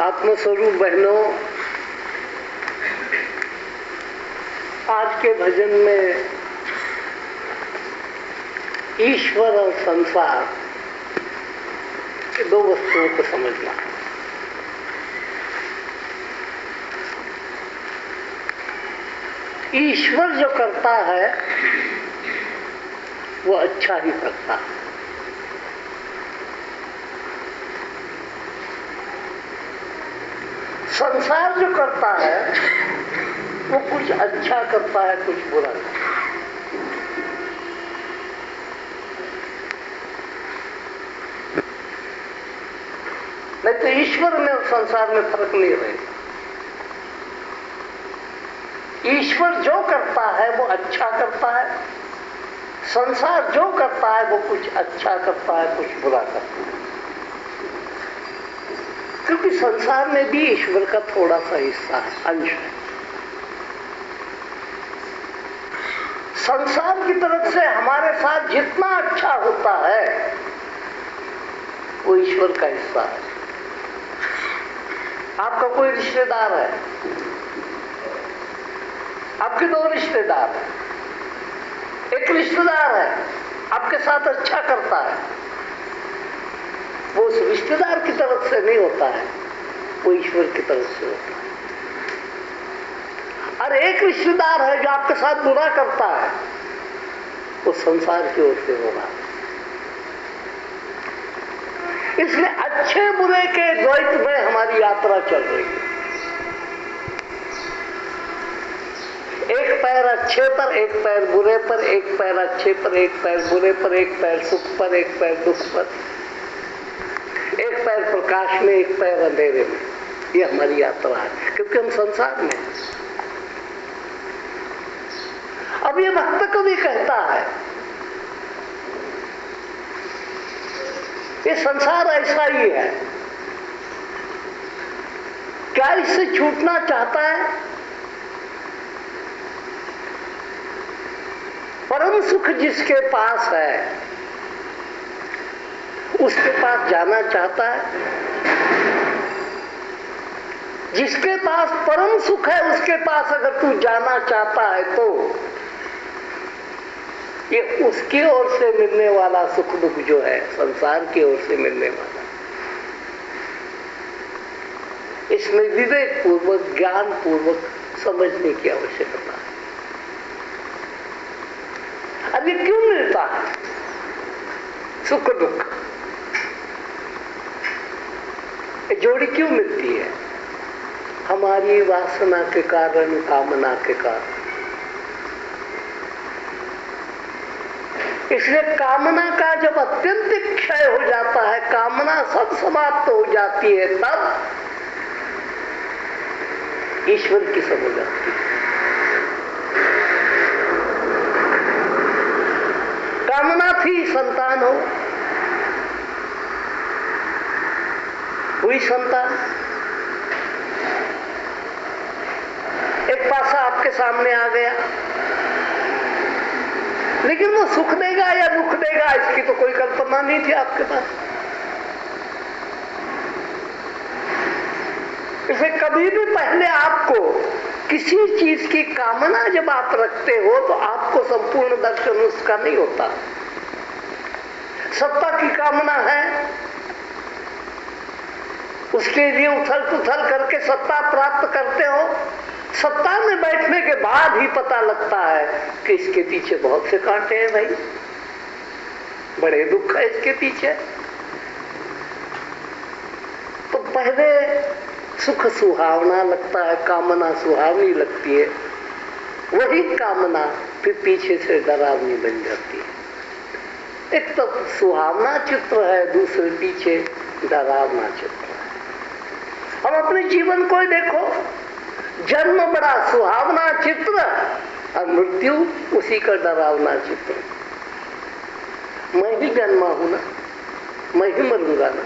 आत्मस्वरूप बहनों, आज के भजन में ईश्वर और संसार दो वस्तुओं को समझना है। ईश्वर जो करता है वो अच्छा ही करता है। संसार जो करता है वो कुछ अच्छा करता है, कुछ बुरा करता है। नहीं तो ईश्वर में और संसार में फर्क नहीं रहेगा। ईश्वर जो करता है वो अच्छा करता है, संसार जो करता है वो कुछ अच्छा करता है, कुछ बुरा करता है। क्योंकि संसार में भी ईश्वर का थोड़ा सा हिस्सा है, अंश है। संसार की तरफ से हमारे साथ जितना अच्छा होता है वो ईश्वर का हिस्सा है। आपका कोई रिश्तेदार है, आपके दो रिश्तेदार हैं। एक रिश्तेदार है आपके साथ अच्छा करता है, वो उस रिश्तेदार की तरफ से नहीं होता है, वो ईश्वर की तरफ से होता है। और एक रिश्तेदार है जो आपके साथ बुरा करता है, वो संसार की ओर से हो रहा है। इसलिए अच्छे बुरे के द्वैत में हमारी यात्रा चल रही है। एक पैर अच्छे पर, एक पैर बुरे पर, एक पैर अच्छे पर, एक पैर बुरे पर, एक पैर सुख पर, एक पैर दुख पर, एक पैर प्रकाश में, एक पैर अंधेरे में। ये हमारी यात्रा है, क्योंकि हम संसार में। अब ये भक्त कवि कहता है ये संसार ऐसा ही है, क्या इससे छूटना चाहता है? परम सुख जिसके पास है उसके पास जाना चाहता है। जिसके पास परम सुख है उसके पास अगर तू जाना चाहता है तो ये उसकी ओर से मिलने वाला सुख दुख जो है, संसार की ओर से मिलने वाला, इसमें विवेक पूर्वक, ज्ञान पूर्वक समझने की आवश्यकता है। अब ये क्यों मिलता है सुख दुख? ये जोड़ी क्यों मिलती है? हमारी वासना के कारण, कामना के कारण। इसलिए कामना का जब अत्यंत क्षय हो जाता है, कामना सब समाप्त हो जाती है, तब ईश्वर की सब हो जाती है। कामना थी संतान हो, हुई संतान। एक पासा आपके सामने आ गया, लेकिन वो सुख देगा या दुख देगा इसकी तो कोई कल्पना नहीं थी आपके पास। इसे कभी भी पहले आपको किसी चीज की कामना जब आप रखते हो तो आपको संपूर्ण दर्शन उसका नहीं होता। सत्ता की कामना है, उसके लिए उथल पुथल करके सत्ता प्राप्त करते हो। सत्ता में बैठने के बाद ही पता लगता है कि इसके पीछे बहुत से कांटे हैं भाई, बड़े दुख है इसके पीछे। तो पहले सुख सुहावना लगता है, कामना सुहावनी लगती है, वही कामना फिर पीछे से डरावनी बन जाती है। एक तो सुहावना चित्र है, दूसरे पीछे डरावना चित्र है। हम अपने जीवन को देखो, जन्म बड़ा सुहावना चित्र और मृत्यु उसी का डरावना चित्र। मैं ही जन्मा हूं ना, मैं ही मरूंगा ना।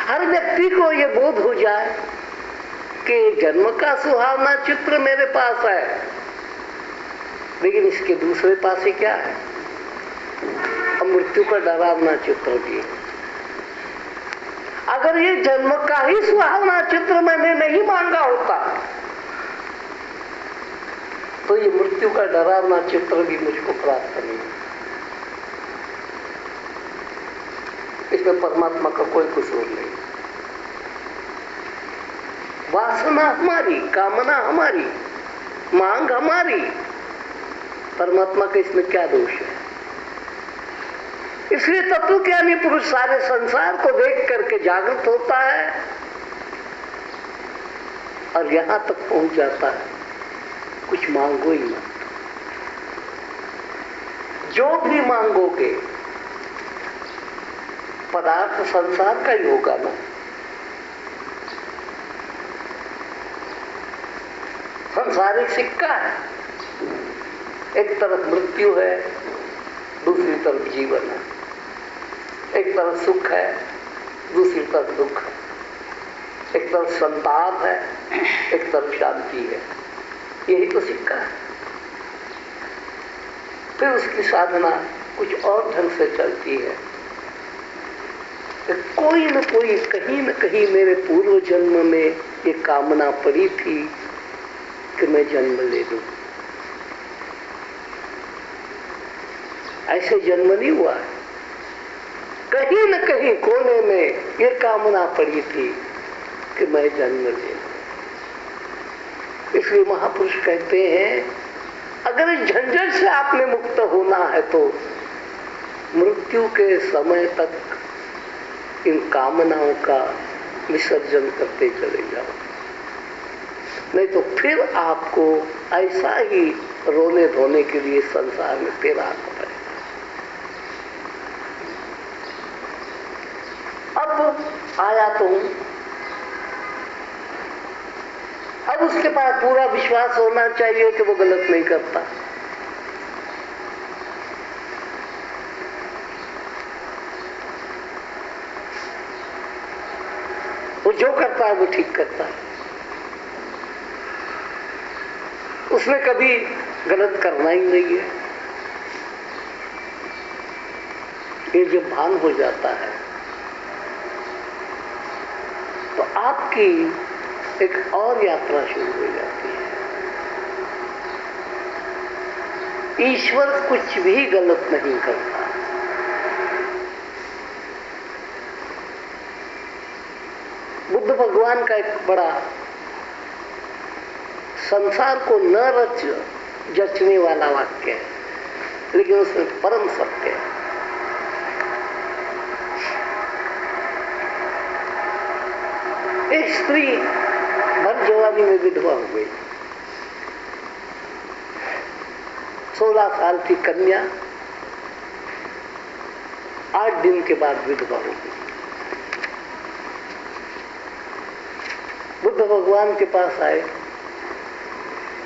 हर व्यक्ति को ये बोध हो जाए कि जन्म का सुहावना चित्र मेरे पास है, लेकिन इसके दूसरे पास ही क्या है? अब मृत्यु का डरावना चित्र भी है। अगर ये जन्म का ही सुहावना चित्र मैंने नहीं मांगा होता तो ये मृत्यु का डरावना चित्र भी मुझको प्राप्त नहीं। इसमें परमात्मा का कोई कसूर नहीं। वासना हमारी, कामना हमारी, मांग हमारी, परमात्मा का इसमें क्या दोष है? इसलिए तत्वज्ञानी पुरुष सारे संसार को देख करके जागृत होता है और यहां तक पहुंच जाता है, कुछ मांगो ही मत। जो भी मांगोगे पदार्थ संसार का ही होगा ना। संसारिक सिक्का है, एक तरफ मृत्यु है, दूसरी तरफ जीवन है। एक तरफ सुख है, दूसरी तरफ दुख है। एक तरफ संताप है, एक तरफ शांति है। यही तो सिक्का है। फिर उसकी साधना कुछ और ढंग से चलती है। तो कोई न कोई, कहीं न कहीं मेरे पूर्व जन्म में ये कामना पड़ी थी कि मैं जन्म ले लूं। ऐसे जन्म नहीं हुआ है, कहीं न कहीं कोने में ये कामना पड़ी थी कि मैं जन्म ले लूं। इसलिए महापुरुष कहते हैं अगर इस झंझट से आपने मुक्त होना है तो मृत्यु के समय तक इन कामनाओं का विसर्जन करते चले जाओ, नहीं तो फिर आपको ऐसा ही रोने धोने के लिए संसार में फिर आना पड़ेगा। अब आया तो हूं, अब उसके पास पूरा विश्वास होना चाहिए कि वो गलत नहीं करता। वो जो करता है वो ठीक करता है, उसने कभी गलत करना ही नहीं है। ये जब भान हो जाता है तो आपकी एक और यात्रा शुरू हो जाती है। ईश्वर कुछ भी गलत नहीं करता। बुद्ध भगवान का एक बड़ा संसार को न रच जचने वाला वाक्य है, लेकिन उसमें परम सत्य है। एक स्त्री भर जवानी में विधवा हो गई, 16 साल की कन्या 8 दिन के बाद विधवा हो गई। बुद्ध भगवान के पास आए,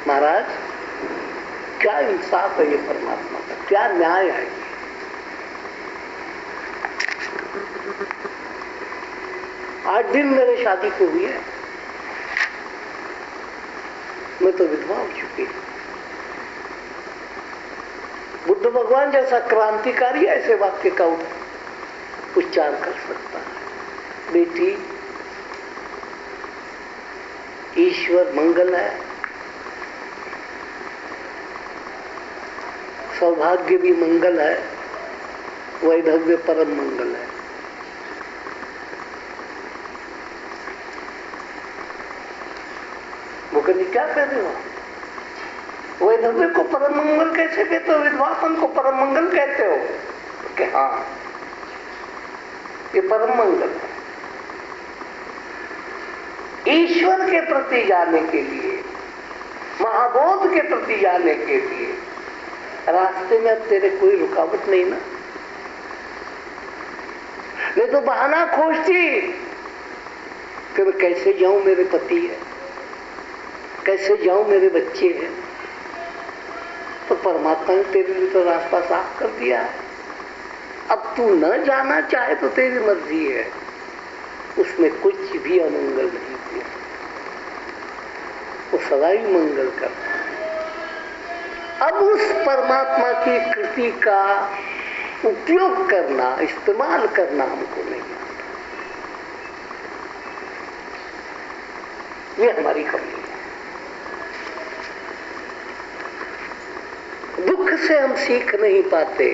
महाराज क्या इंसाफ है ये परमात्मा का, क्या न्याय है? 8 दिन मेरे शादी को हुई है, मैं तो विधवा हो चुकी हूं। बुद्ध भगवान जैसा क्रांतिकारी ऐसे वाक्य का उच्चार कर सकता है। बेटी, ईश्वर मंगल है, सौभाग्य भी मंगल है, वैधव्य परम मंगल है। वो कहती क्या कह रहे हो? वैधव्य को परम मंगल कैसे कहते हो? विधवापन को परम मंगल कहते हो? कि हाँ, ये परम मंगल है। ईश्वर के प्रति जाने के लिए, महाबोध के प्रति जाने के लिए रास्ते में अब तेरे कोई रुकावट नहीं ना। नहीं तो बहाना खोजती कि मैं कैसे जाऊं, मेरे पति है, कैसे जाऊं, मेरे बच्चे हैं। तो परमात्मा ने तेरे लिए तो रास्ता साफ कर दिया है। अब तू न जाना चाहे तो तेरी मर्जी है, उसमें कुछ भी अमंगल नहीं किया, वो सदा ही मंगल करता है। अब उस परमात्मा की कृति का उपयोग करना, इस्तेमाल करना हमको नहीं आता। ये हमारी कमी है। दुख से हम सीख नहीं पाते,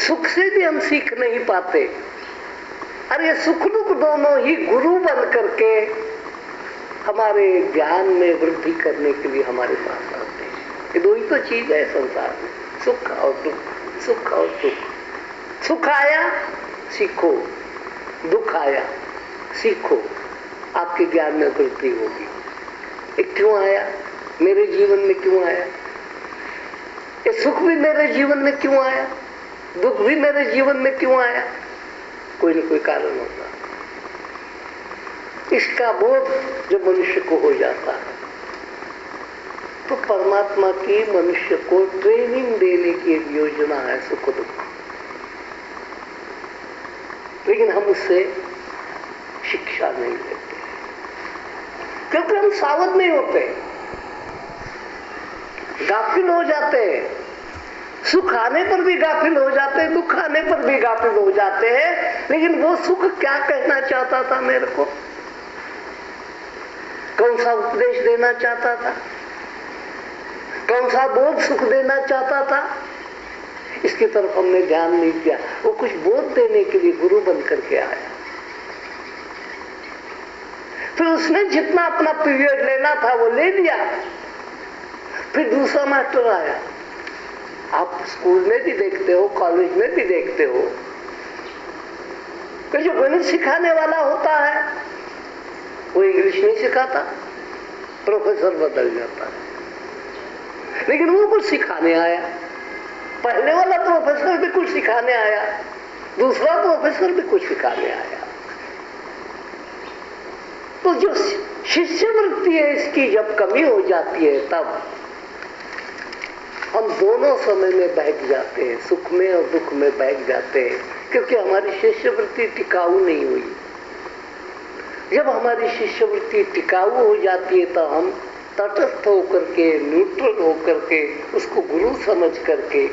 सुख से भी हम सीख नहीं पाते। अरे सुख दुख दोनों ही गुरु बन करके हमारे ज्ञान में वृद्धि करने के लिए हमारे पास आते हैं। ये दो ही तो चीज है संसार में, सुख और दुख, सुख और दुख। सुख आया सीखो, दुख आया सीखो, आपके ज्ञान में वृद्धि होगी। ये क्यों आया, मेरे जीवन में क्यों आया, ये सुख भी मेरे जीवन में क्यों आया, दुख भी मेरे जीवन में क्यों आया, कोई न कोई कारण होगा। इसका बोध जब मनुष्य को हो जाता है तो परमात्मा की मनुष्य को ट्रेनिंग देने की एक योजना है सुख दुख, लेकिन हम उससे शिक्षा नहीं लेते क्योंकि हम सावध नहीं होते, गाफिल हो जाते हैं। सुख आने पर भी गाफिल हो जाते हैं, दुख आने पर भी गाफिल हो जाते हैं। लेकिन वो सुख क्या कहना चाहता था मेरे को, कौन सा उपदेश देना चाहता था, कौन सा बोध सुख देना चाहता था, इसकी तरफ हमने ध्यान नहीं किया। वो कुछ बोध देने के लिए गुरु बन करके आया, फिर उसने जितना अपना पीरियड लेना था वो ले लिया। फिर दूसरा मास्टर आया। आप स्कूल में भी देखते हो, कॉलेज में भी देखते हो कि जो गणित सिखाने वाला होता है वो इंग्लिश नहीं सिखाता, प्रोफेसर बदल जाता है। लेकिन वो कुछ सिखाने आया, पहले वाला प्रोफेसर भी कुछ सिखाने आया, दूसरा प्रोफेसर भी कुछ सिखाने आया। तो जो शिष्यवृत्ति है इसकी जब कमी हो जाती है तब हम दोनों समय में बैठ जाते हैं, सुख में और दुख में बैठ जाते हैं, क्योंकि हमारी शिष्यवृत्ति टिकाऊ नहीं हुई। जब हमारी शिष्यवृत्ति टिकाऊ हो जाती है तो हम तटस्थ होकर के, न्यूट्रल होकर के, उसको गुरु समझ करके,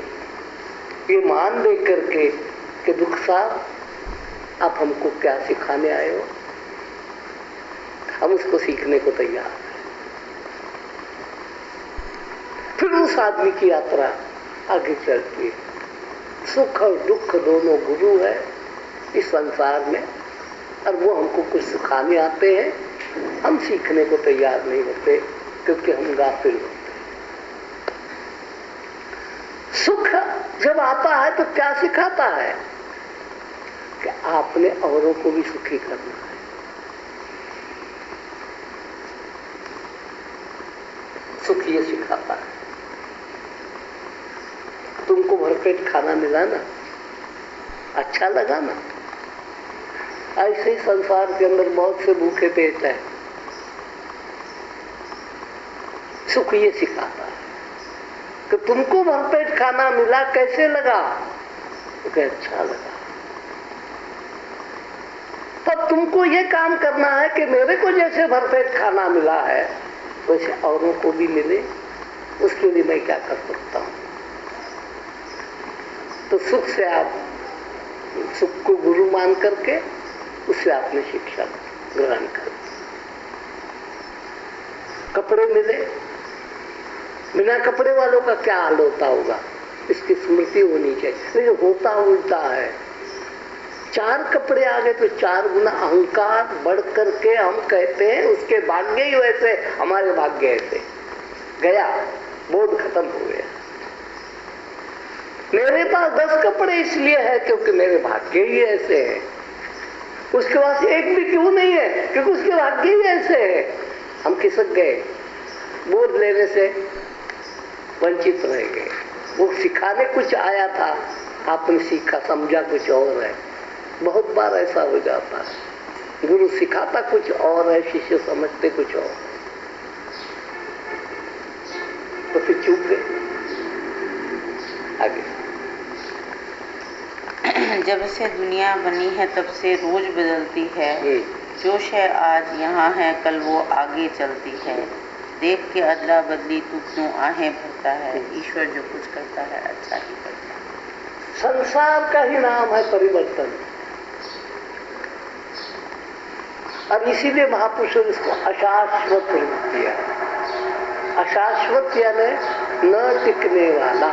ये मान दे करके कि दुख साहब आप हमको क्या सिखाने आए हो, हम उसको सीखने को तैयार हैं। फिर उस आदमी की यात्रा आगे चलती है। सुख और दुख दोनों गुरु है इस संसार में, और वो हमको कुछ सिखाने आते हैं, हम सीखने को तैयार नहीं होते क्योंकि हम गाफिल होते हैं। सुख जब आता है तो क्या सिखाता है कि आपने औरों को भी सुखी करना है। सुख ये सिखाता है। तुमको भरपेट खाना मिला ना, अच्छा लगा ना, ऐसे ही संसार के अंदर बहुत से भूखे पेट है। सुख ये सिखाता है कि तुमको भरपेट खाना मिला, कैसे लगा, तो अच्छा लगा। तब तुमको ये काम करना है कि मेरे को जैसे भरपेट खाना मिला है वैसे औरों को भी मिले, उसके लिए मैं क्या कर सकता हूं। तो सुख से आप सुख को गुरु मान करके उससे आपने शिक्षा ग्रहण कर। कपड़े मिले, बिना कपड़े वालों का क्या हाल होता होगा, इसकी स्मृति होनी चाहिए। लेकिन होता उल्टा है, 4 कपड़े आ गए तो 4 गुना अहंकार बढ़ करके हम कहते हैं उसके भाग्य ही वैसे, हमारे भाग्य ऐसे, गया बोध खत्म हो गया। मेरे पास 10 कपड़े इसलिए है क्योंकि मेरे भाग्य ही ऐसे हैं, उसके पास एक भी क्यों नहीं है क्योंकि उसके भाग्य ही ऐसे है। हम खिसक गए, बोध लेने से वंचित रह गए। वो सिखाने कुछ आया था, आपने सीखा समझा कुछ और है। बहुत बार ऐसा हो जाता है, गुरु सिखाता कुछ और है, शिष्य समझते कुछ और, तो फिर चूक गए। आगे जब से दुनिया बनी है तब से रोज बदलती है, जो शय आज यहाँ है कल वो आगे चलती है। देख के अदला बदली तू क्यों आहें भरता है, ईश्वर जो कुछ करता है अच्छा ही करता है। संसार का ही नाम है परिवर्तन। और इसीलिए महापुरुषों ने इसको अशाश्वत रूप दिया। अशाश्वत यानी न टिकने वाला।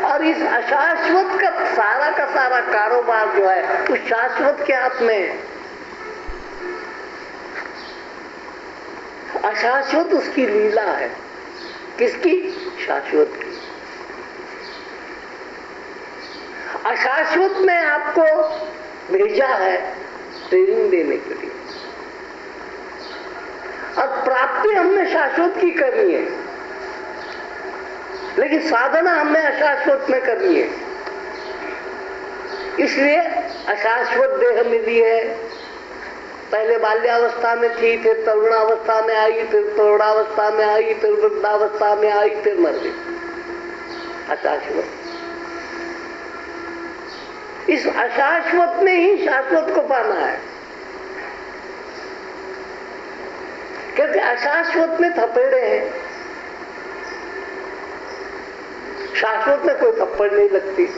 और इस अशाश्वत का सारा कारोबार जो है उस शाश्वत के हाथ में है। अशाश्वत उसकी लीला है। किसकी? शाश्वत की। अशाश्वत में आपको भेजा है ट्रेनिंग देने के लिए, और प्राप्ति हमने शाश्वत की करनी है, लेकिन साधना हमने अशाश्वत में करनी है। इसलिए अशाश्वत देह मिली है। पहले बाल्यावस्था में थी, फिर तरुणावस्था में आई, फिर प्रौढ़ावस्था में आई, फिर वृद्धावस्था में आई, फिर मर गई। अशाश्वत। इस अशाश्वत में ही शाश्वत को पाना है, क्योंकि अशाश्वत में थपेड़े हैं, शाश्वत में कोई थप्पड़ नहीं लगती।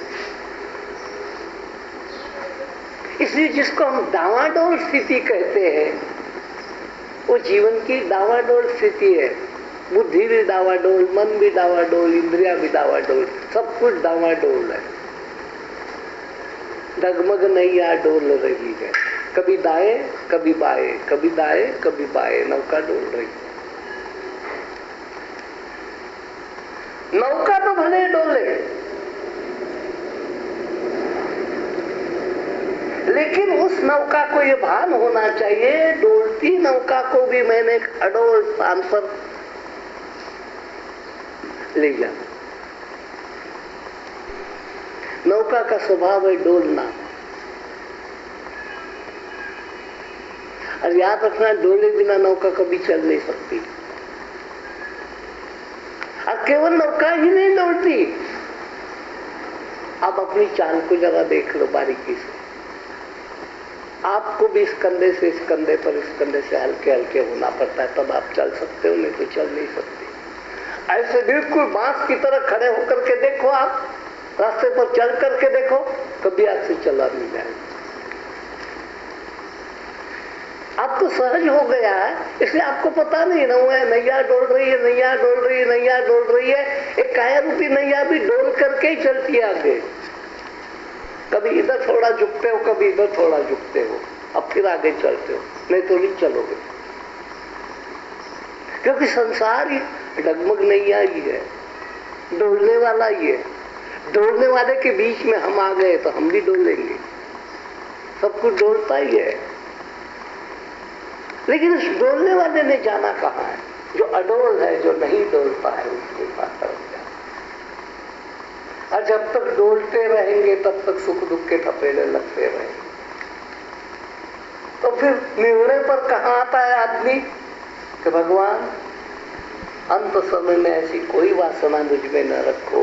इसलिए जिसको हम डावाडोल स्थिति कहते हैं, वो जीवन की डावाडोल स्थिति है। बुद्धि भी डावाडोल, मन भी डावाडोल, इंद्रिया भी डावाडोल, सब कुछ डावाडोल है। डगमग नैया डोल रही है, कभी दाएं कभी बाएं, कभी दाएं कभी बाएं, नौका डोल रही। नौका तो भले डोले, लेकिन उस नौका को ये भान होना चाहिए, डोलती नौका को भी मैंने एक अडोल स्थान पर ले जाना। नौका का स्वभाव है डोलना। और याद रखना, डोले बिना नौका कभी चल नहीं सकती। और केवल नौका ही नहीं डोलती, आप अपनी चाल को जरा देख लो बारीकी से। आपको भी इस कंधे से इस कंधे पर, इस कंधे से हल्के हल्के होना पड़ता है, तब आप चल सकते हो, नहीं तो चल नहीं सकते। ऐसे बिल्कुल बांस की तरह खड़े होकर के देखो, आप रास्ते पर चल करके देखो, कभी आपसे चला नहीं जाएगा। आपको सहज हो गया है, इसलिए आपको पता नहीं ना हुआ है नैया डोल रही है, नैया डोल रही है, नैया डोल रही है। एक काया रूपी नैया भी डोल करके ही चलती है आगे। कभी इधर थोड़ा झुकते हो, कभी इधर थोड़ा झुकते हो, अब फिर आगे चलते हो, नहीं तो नहीं चलोगे। क्योंकि संसार ही डगमग नैया ही है, डोलने वाला ही है। डोलने वाले के बीच में हम आ गए तो हम भी डोलेंगे। सब कुछ डोलता ही है, लेकिन उस डोलने वाले ने जाना कहाँ है? जो अडोल है, जो नहीं डोलता है, उसके पास तरफ जाना। और जब तक डोलते रहेंगे तब तक सुख दुख के थपेड़े लगते रहेंगे। तो फिर निर्णय पर कहाँ आता है आदमी कि भगवान अंत समय में ऐसी कोई वासना मुझ में न रखो,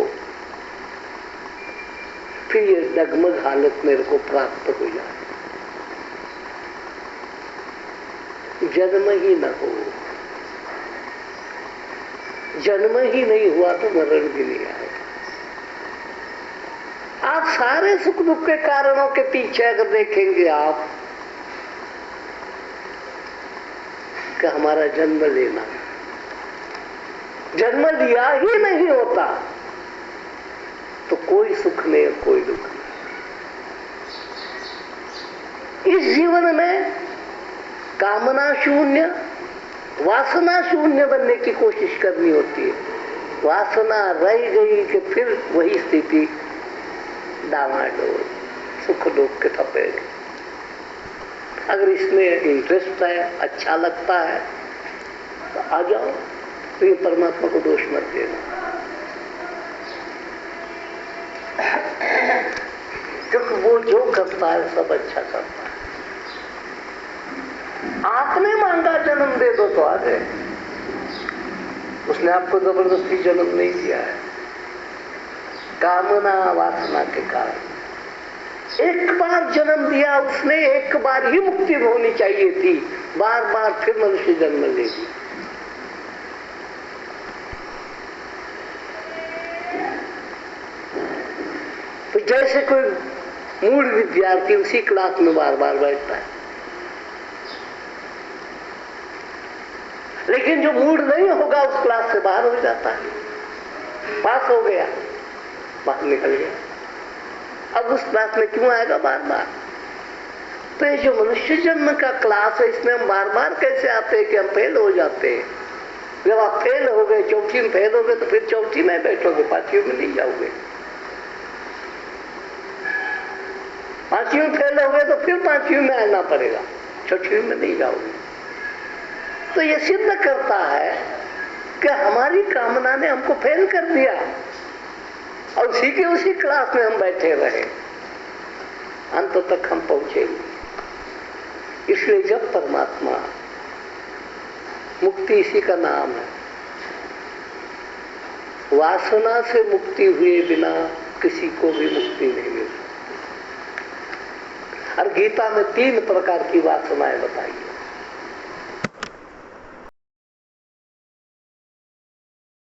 फिर ये डगमग हालत मेरे को प्राप्त हो जाए। जन्म ही न हो, जन्म ही नहीं हुआ तो मरण भी नहीं आएगा। आप सारे सुख दुख के कारणों के पीछे अगर देखेंगे आप कि हमारा जन्म लेना, जन्म लिया ही नहीं होता तो कोई सुख नहीं, कोई दुख नहीं। इस जीवन में कामना शून्य, वासना शून्य बनने की कोशिश करनी होती है। वासना रह गई कि फिर वही स्थिति डामाडोल, सुख दुख के थपेड़े। अगर इसमें इंटरेस्ट है, अच्छा लगता है तो आ जाओ, तो ये परमात्मा को दोष मत देना, क्योंकि वो जो करता है सब अच्छा करता है। आपने मांगा जन्म दे दो तो आ गए, उसने आपको जबरदस्ती जन्म नहीं दिया है। कामना वासना के कारण एक बार जन्म दिया उसने, एक बार ही मुक्ति होनी चाहिए थी, बार बार फिर मनुष्य जन्म लेगी। तो जैसे कोई मूड विद्यार्थी उसी क्लास में बार बार बैठता है, लेकिन जो मूड नहीं होगा उस क्लास से बाहर हो जाता है। पास हो गया, बाहर निकल गया, अब उस क्लास में क्यों आएगा बार बार? तो ये जो मनुष्य जन्म का क्लास है, इसमें हम बार बार कैसे आते हैं कि हम फेल हो जाते हैं। जब आप फेल हो गए, चौथी में फेल हो गए, तो फिर चौथी में बैठोगे, पांचवी में नहीं जाओगे। पांचवी में फेल हो गए तो फिर पांचवी में आना पड़ेगा, छठवीं में नहीं जाओगे। तो ये सिद्ध करता है कि हमारी कामना ने हमको फेल कर दिया और उसी के उसी क्लास में हम बैठे रहे, अंत तक हम पहुंचेंगे। इसलिए जब परमात्मा, मुक्ति इसी का नाम है, वासना से मुक्ति हुए बिना किसी को भी मुक्ति नहीं मिल सकती। और गीता में 3 प्रकार की वासनाएं बताई है।